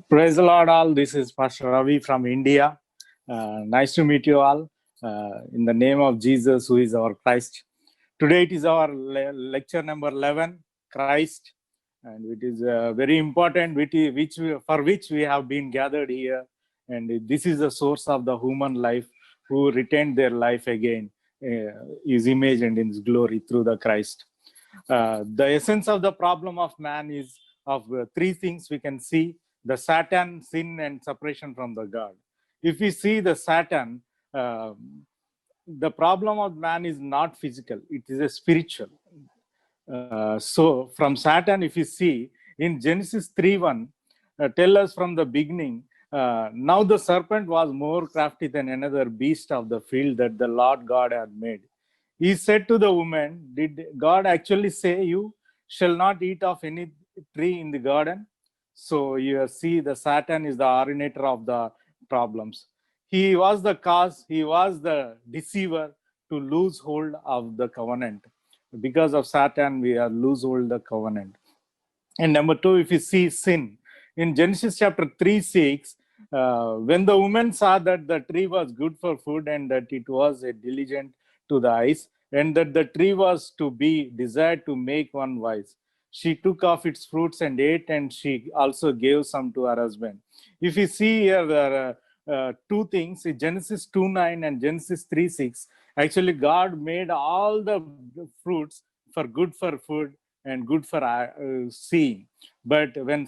Praise the Lord, all. This is Pastor Ravi from India. Nice to meet you all. In the name of Jesus, who is our Christ. Today it is our lecture number 11, Christ, and it is very important, for which we have been gathered here. And this is the source of the human life, who retained their life again, His image and in His glory through the Christ. The essence of the problem of man is of three things we can see: the Satan, sin, and separation from the God. If we see the Satan, uh, the problem of man is not physical, it is a spiritual. So from Satan, if you see in Genesis 3:1, tell us from the beginning, now the serpent was more crafty than another beast of the field that the Lord God had made. He said to the woman, did God actually say you shall not eat of any tree in the garden? So you see the Satan is the originator of the problems. He was the cause, he was the deceiver to lose hold of the covenant. Because of Satan, we are lose hold the covenant. And number two, if you see sin, in Genesis chapter 3:6, when the woman saw that the tree was good for food and that it was a diligent to the eyes, and that the tree was to be desired to make one wise, she took of its fruits and ate, and she also gave some to her husband. If you see here, there are two things: Genesis 2:9 and Genesis 3:6. Actually, God made all the fruits for good for food and good for seeing. But when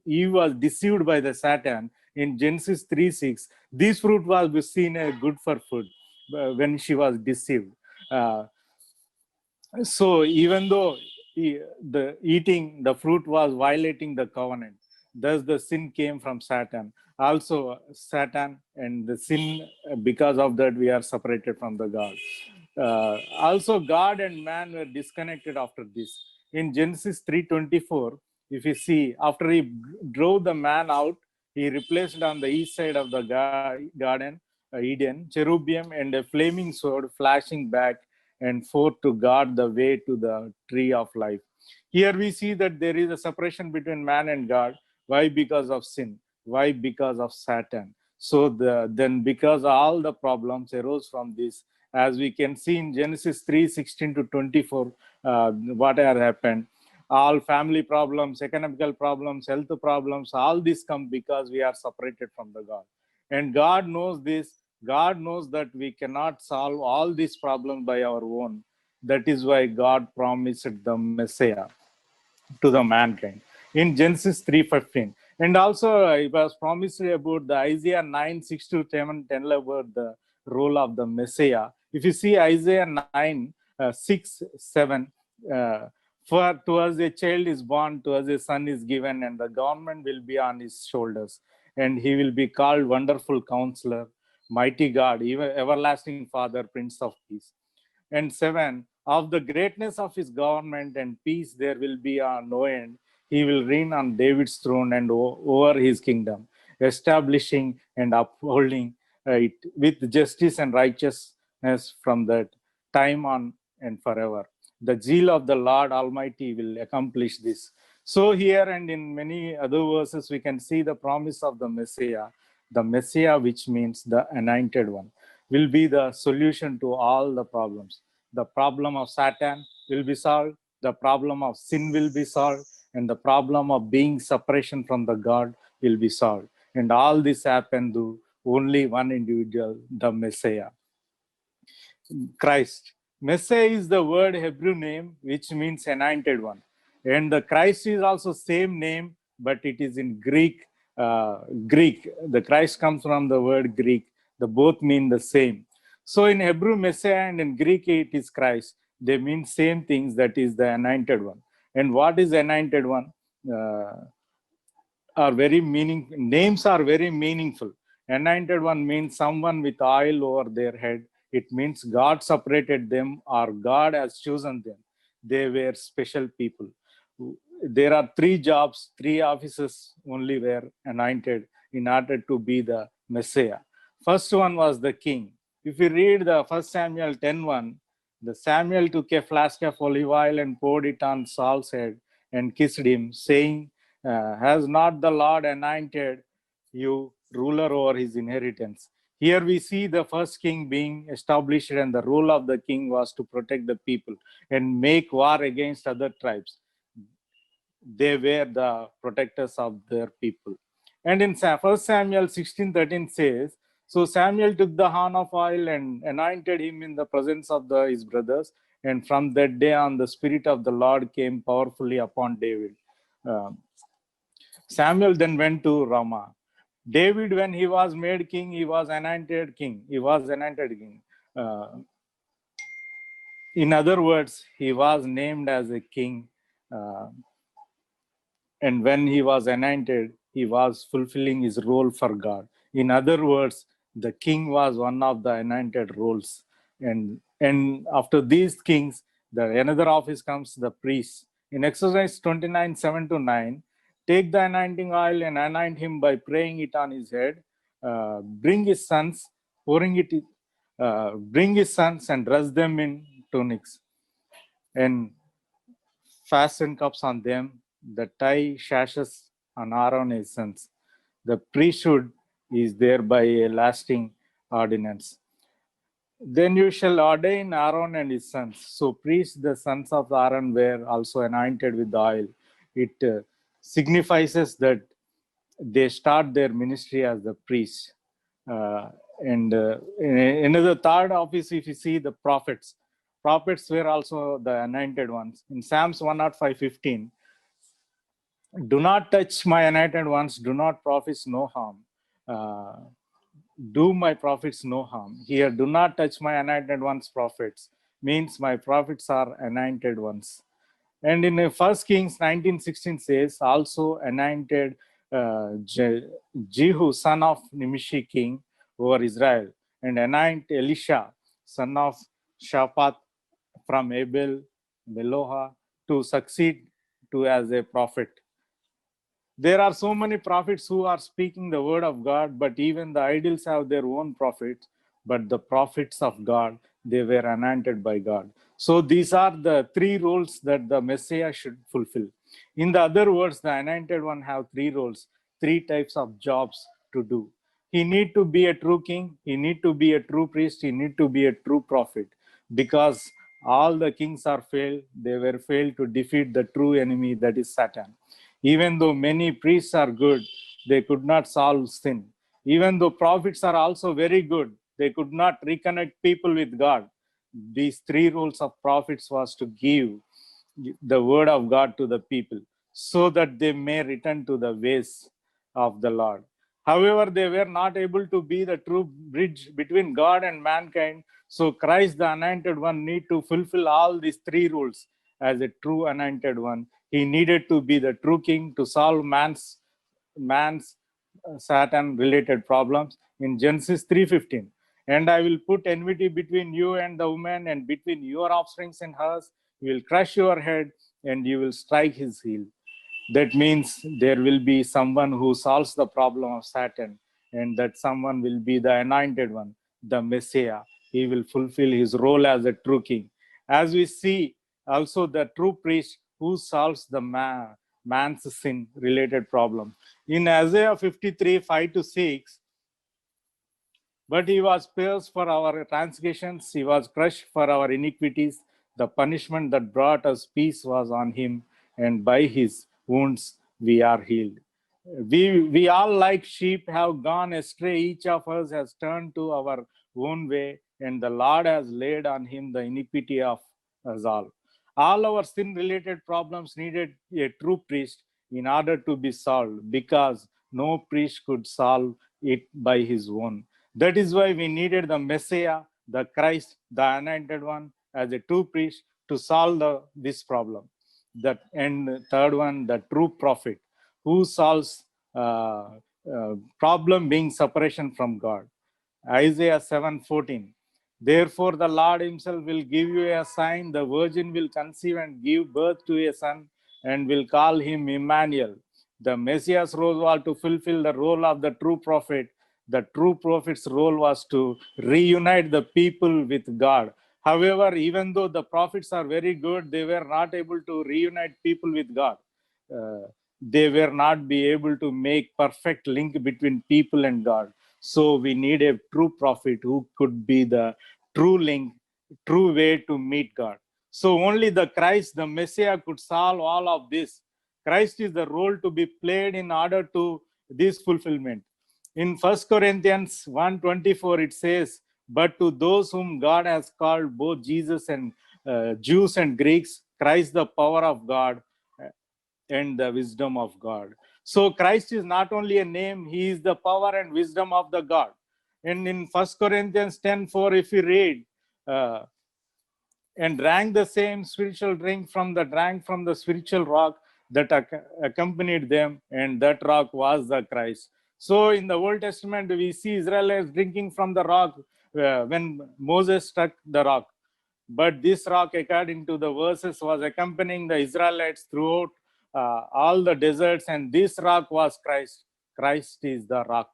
Eve was deceived by the Satan in Genesis 3:6, this fruit was seen as good for food when she was deceived. Uh, so even though the eating the fruit was violating the covenant, thus the sin came from Satan. Also, Satan and the sin, because of that, we are separated from the God. Also, God and man were disconnected after this. In Genesis 3:24, if you see, after he drove the man out, he replaced on the east side of the garden, Eden, cherubim and a flaming sword flashing back and forth to guard the way to the tree of life. Here we see that there is a separation between man and God. Why? Because of sin. Why? Because of Satan. So then because all the problems arose from this, as we can see in Genesis 3:16 to 24, what had happened. All family problems, economical problems, health problems, all this come because we are separated from the God. And God knows this. God knows that we cannot solve all these problems by our own. That is why God promised the Messiah to the mankind in Genesis 3:15. And also it was promised about the Isaiah 9:6 to 7, tell about the role of the Messiah. If you see Isaiah 9:6-7, uh, for to us a child is born, to us a son is given, and the government will be on his shoulders, and he will be called Wonderful Counselor, Mighty God, even Everlasting Father, Prince of Peace. And 7, of the greatness of his government and peace there will be no end. He will reign on David's throne and over his kingdom, establishing and upholding it with justice and righteousness from that time on and forever. The zeal of the Lord Almighty will accomplish this. So here and in many other verses, we can see the promise of the Messiah, which means the anointed one, will be the solution to all the problems. The problem of Satan will be solved, the problem of sin will be solved, and the problem of being separation from the God will be solved. And all this happened through only one individual, the Messiah, Christ. Messiah is the word Hebrew name which means anointed one. And the Christ is also same name, but it is in Greek. Greek. The Christ comes from the word Greek. The both mean the same. So in Hebrew, Messiah, and in Greek, it is Christ. They mean same things, that is the anointed one. And what is anointed one? Are very meaning Names are very meaningful. Anointed one means someone with oil over their head. It means God separated them or God has chosen them. They were special people. There are three jobs, three offices only were anointed in order to be the Messiah. First one was the king. If you read the 1 Samuel 10:1, the Samuel took a flask of olive oil and poured it on Saul's head and kissed him, saying, Has not the Lord anointed you ruler over his inheritance? Here we see the first king being established, and the role of the king was to protect the people and make war against other tribes. They were the protectors of their people. And in 1 Samuel 16:13 says, so Samuel took the horn of oil and anointed him in the presence of his brothers. And from that day on, the Spirit of the Lord came powerfully upon David. Samuel then went to Ramah. David, when he was made king, he was anointed king. He was anointed king. In other words, he was named as a king. And when he was anointed, he was fulfilling his role for God. In other words, the king was one of the anointed roles. And after these kings, another office comes the priest. In Exodus 29:7-9, take the anointing oil and anoint him by praying it on his head. Bring his sons, bring his sons and dress them in tunics, and fasten cups on them, the tie sashes on Aaron his sons. The priesthood is there by a lasting ordinance. Then you shall ordain Aaron and his sons. So priests, the sons of Aaron, were also anointed with oil. It signifies that they start their ministry as the priests. And in the third office, if you see the prophets were also the anointed ones. In Psalms 105:15, do not touch my anointed ones, do not prophets no harm. Do my prophets no harm. Here, do not touch my anointed ones, prophets, means my prophets are anointed ones. And in 1 Kings 19:16 says, also anointed Jehu, son of Nimshi, king over Israel, and anoint Elisha, son of Shaphat from Abel Meloha, to succeed to as a prophet. There are so many prophets who are speaking the word of God, but even the idols have their own prophets. But the prophets of God, they were anointed by God. So these are the three roles that the Messiah should fulfill. In the other words, the anointed one have three roles, three types of jobs to do. He need to be a true king, he need to be a true priest, he need to be a true prophet, because all the kings are failed. They were failed to defeat the true enemy, that is Satan. Even though many priests are good, they could not solve sin. Even though prophets are also very good, they could not reconnect people with God. These three roles of prophets was to give the word of God to the people so that they may return to the ways of the Lord. However, they were not able to be the true bridge between God and mankind. So Christ, the anointed one, need to fulfill all these three rules as a true anointed one. He needed to be the true king to solve man's Satan related problems in Genesis 3:15. And I will put enmity between you and the woman, and between your offsprings and hers. You will crush your head and you will strike his heel. That means there will be someone who solves the problem of Satan, and that someone will be the anointed one, the Messiah. He will fulfill his role as a true king. As we see also the true priest who solves the man's sin related problem. In Isaiah 53:5-6, but he was pierced for our transgressions, he was crushed for our iniquities. The punishment that brought us peace was on him, and by his wounds we are healed. We all, like sheep, have gone astray. Each of us has turned to our own way, and the Lord has laid on him the iniquity of us all. All our sin related problems needed a true priest in order to be solved, because no priest could solve it by his own. That is why we needed the Messiah, the Christ, the anointed one, as a true priest to solve this problem. And third one, the true prophet, who solves problem being separation from God. Isaiah 7:14. Therefore, the Lord himself will give you a sign. The virgin will conceive and give birth to a son, and will call him Emmanuel. The Messiah's role was to fulfill the role of the true prophet. The true prophet's role was to reunite the people with God. However, even though the prophets are very good, they were not able to reunite people with God. they were not be able to make perfect link between people and God. So we need a true prophet who could be the true link, true way to meet God. So only the Christ, the Messiah, could solve all of this. Christ is the role to be played in order to this fulfillment. In 1 Corinthians 1:24, it says, but to those whom God has called, both Jesus and Jews and Greeks, Christ the power of God and the wisdom of God. So Christ is not only a name, he is the power and wisdom of the God. And in 1 Corinthians 10:4, if you read, and drank the same spiritual drink from the spiritual rock that accompanied them, and that rock was the Christ. So in the Old Testament, we see Israelites drinking from the rock when Moses struck the rock. But this rock, according to the verses, was accompanying the Israelites throughout all the deserts, and this rock was Christ. Christ is the rock.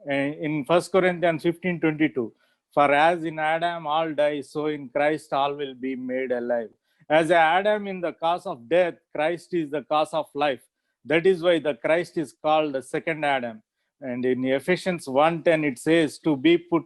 In 1 Corinthians 15:22, for as in Adam all die, so in Christ all will be made alive. As Adam in the cause of death, Christ is the cause of life. That is why the Christ is called the second Adam. And in Ephesians 1:10, it says to be put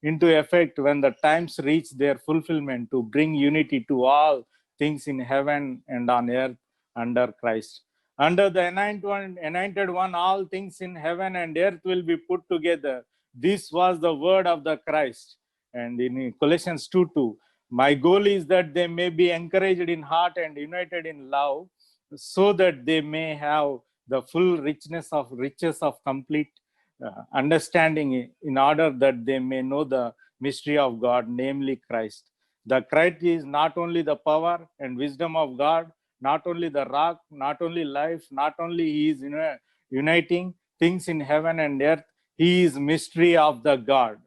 into effect when the times reach their fulfillment, to bring unity to all things in heaven and on earth under Christ. Under the anointed one, all things in heaven and earth will be put together. This was the word of the Christ. And in Colossians 2:2, my goal is that they may be encouraged in heart and united in love, so that they may have the full riches of complete understanding, in order that they may know the mystery of God, namely Christ. The Christ is not only the power and wisdom of God, not only the rock, not only life, not only he is uniting things in heaven and earth, he is mystery of the God.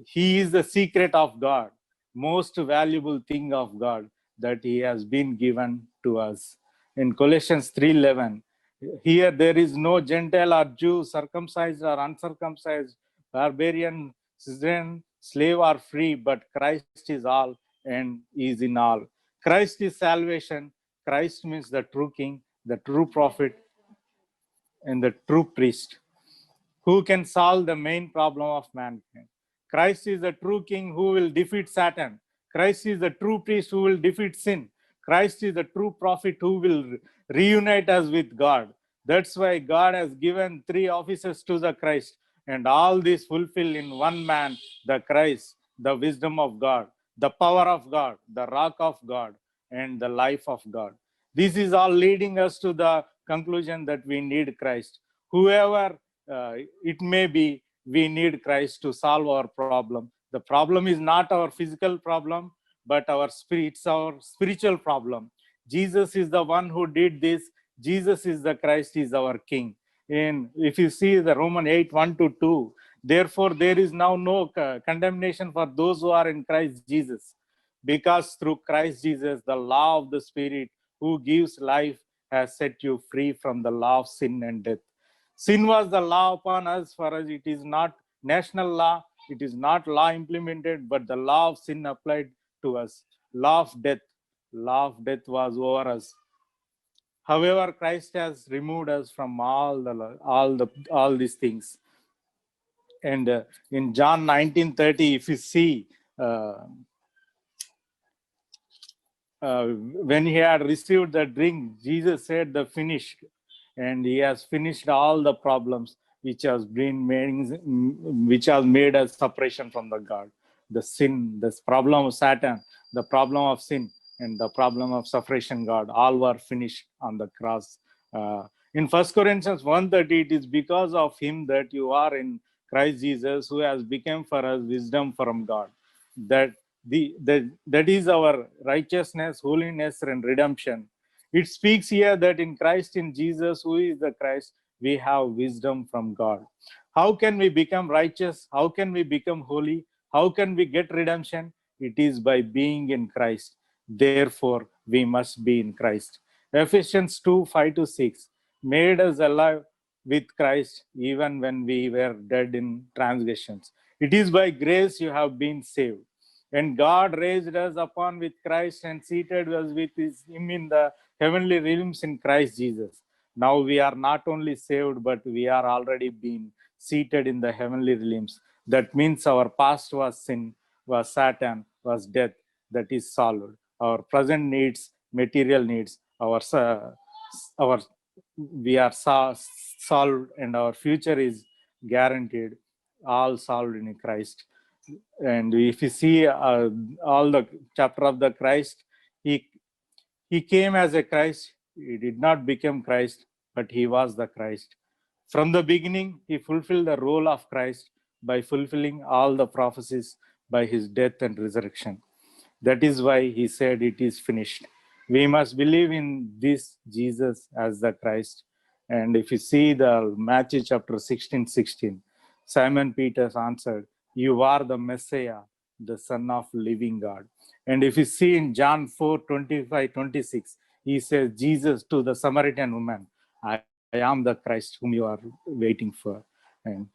He is the secret of God, most valuable thing of God that he has been given to us. In Colossians 3:11, here there is no Gentile or Jew, circumcised or uncircumcised, barbarian, citizen, slave or free, but Christ is all and is in all. Christ is salvation. Christ means the true king, the true prophet, and the true priest who can solve the main problem of mankind. Christ is the true king who will defeat Satan. Christ is the true priest who will defeat sin. Christ is the true prophet who will reunite us with God. That's why God has given three offices to the Christ, and all this fulfill in one man, the Christ, the wisdom of God, the power of God, the rock of God, and the life of God. This is all leading us to the conclusion that we need Christ. Whoever it may be, we need Christ to solve our problem. The problem is not our physical problem, but it's our spiritual problem. Jesus is the one who did this. Jesus is the Christ, is our King. And if you see the Roman 8:1-2, therefore there is now no condemnation for those who are in Christ Jesus, because through Christ Jesus, the law of the Spirit who gives life has set you free from the law of sin and death. Sin was the law upon us. For us, it is not national law, it is not law implemented, but the law of sin applied to us. Law of death was over us. However, Christ has removed us from all these things. And in John 19:30, if you see, when he had received the drink, Jesus said, "The finished," and he has finished all the problems which has made us separation from the God. The sin, this problem of Satan, the problem of sin, and the problem of separation, God, all were finished on the cross. In 1 Corinthians 1:30, it is because of him that you are in Christ Jesus, who has become for us wisdom from God. That is our righteousness, holiness, and redemption. It speaks here that in Christ, in Jesus, who is the Christ, we have wisdom from God. How can we become righteous? How can we become holy? How can we get redemption? It is by being in Christ. Therefore, we must be in Christ. Ephesians 2:5-6 made us alive with Christ even when we were dead in transgressions. It is by grace you have been saved. And God raised us upon with Christ and seated us with him in the heavenly realms in Christ Jesus. Now we are not only saved, but we are already been seated in the heavenly realms. That means our past was sin, was Satan, was death. That is solved. Our present needs, material needs, our we are solved, and our future is guaranteed, all solved in Christ. And if you see all the chapter of the Christ, he came as a Christ. He did not become Christ, but he was the Christ. From the beginning, he fulfilled the role of Christ by fulfilling all the prophecies by his death and resurrection. That is why he said, "It is finished." We must believe in this Jesus as the Christ. And if you see the Matthew chapter 16:16, Simon Peter answered, "You are the Messiah, the Son of living God." And if you see in John 4:25-26, he says, Jesus to the Samaritan woman, I am the Christ whom you are waiting for. And